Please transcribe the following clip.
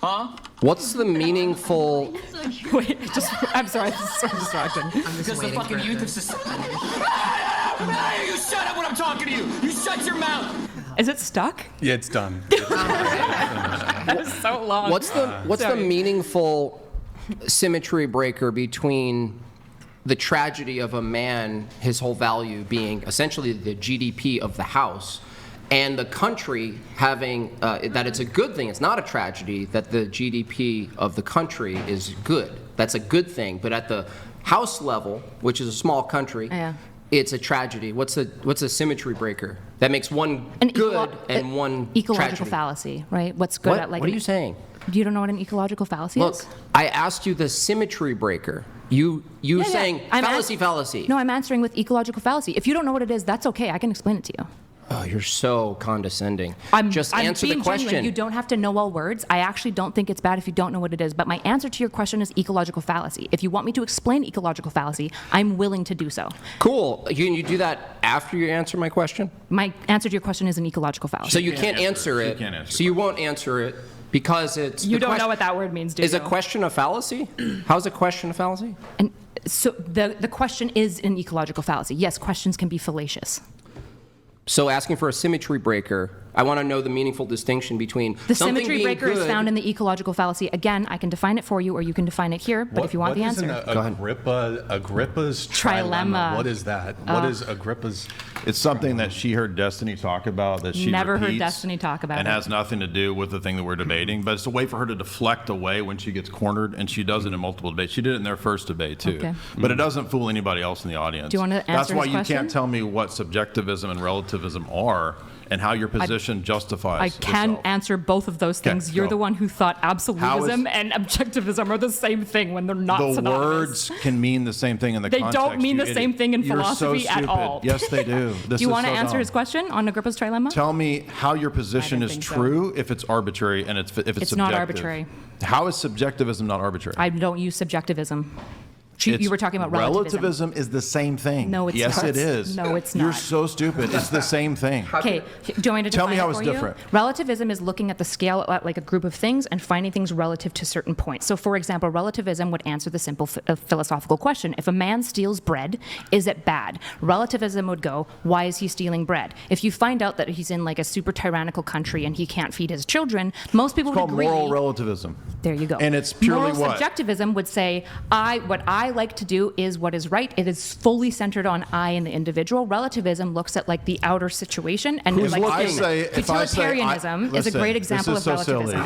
Huh? What's the meaningful... Wait, I'm sorry, this is so distracting. Because the fucking youth of society... You shut up when I'm talking to you! You shut your mouth! Is it stuck? Yeah, it's done. That is so long. What's the meaningful symmetry breaker between the tragedy of a man, his whole value being essentially the GDP of the house, and the country having, that it's a good thing, it's not a tragedy, that the GDP of the country is good. That's a good thing. But at the house level, which is a small country, it's a tragedy. What's a symmetry breaker? That makes one good and one ecological tragedy. Fallacy, right? What's good at like... What are you saying? You don't know what an ecological fallacy is? Look, I asked you the symmetry breaker. You saying fallacy. No, I'm answering with ecological fallacy. If you don't know what it is, that's okay. I can explain it to you. Oh, you're so condescending. Just answer the question. Genuine. You don't have to know all words. I actually don't think it's bad if you don't know what it is. But my answer to your question is ecological fallacy. If you want me to explain ecological fallacy, I'm willing to do so. Cool. Can you do that after you answer my question? My answer to your question is an ecological fallacy. So you can't answer it. So you won't answer it because it's... You don't know what that word means, do you? Is a question a fallacy? How's a question a fallacy? And so the question is an ecological fallacy. Yes, questions can be fallacious. So asking for a symmetry breaker, I want to know the meaningful distinction between the something symmetry being breaker good. Is found in the ecological fallacy. Again, I can define it for you, or you can define it here. But if you want the answer, go ahead. Agrippa's trilemma. What is that? What is Agrippa's? It's something that she heard Destiny talk about that she never repeats heard Destiny talk about and it. has nothing to do with the thing that we're debating. But it's a way for her to deflect away when she gets cornered, and she does it in multiple debates. She did it in their first debate too. Okay. But it doesn't fool anybody else in the audience. Do you want to answer That's why his you question? can't tell me what subjectivism and relativism are and how your position justifies I can itself. answer both of those things. Okay, You're go. the one who thought absolutism and objectivism are the same thing when they're not The synonymous. words can mean the same thing in the They context. don't mean you the idiot. same thing in You're philosophy so at stupid. all. Yes, they do. This Do you want to so answer dumb. his question on Agrippa's trilemma? Tell me how your position is think so. true if it's arbitrary and if it's subjective. not arbitrary. How is subjectivism not arbitrary? I don't use subjectivism. You were talking about relativism. Relativism is the same thing. No, it's yes, not. Yes, it is. No, it's You're not. so stupid. It's the same thing. Okay, do you want me to Tell me define how it it's for you? different. Relativism is looking at the scale at like a group of things and finding things relative to certain points. So, for example, relativism would answer the simple philosophical question. If a man steals bread, is it bad? Relativism would go, why is he stealing bread? If you find out that he's in like a super tyrannical country and he can't feed his children, most people It's would called agree. moral relativism. There you go. And it's purely moral what? Subjectivism would say, what I like to do is what is right. It is fully centered on I and the individual. Relativism looks at like the outer situation and Who's like looking? If I say, utilitarianism is a great example this is of so relativism. silly.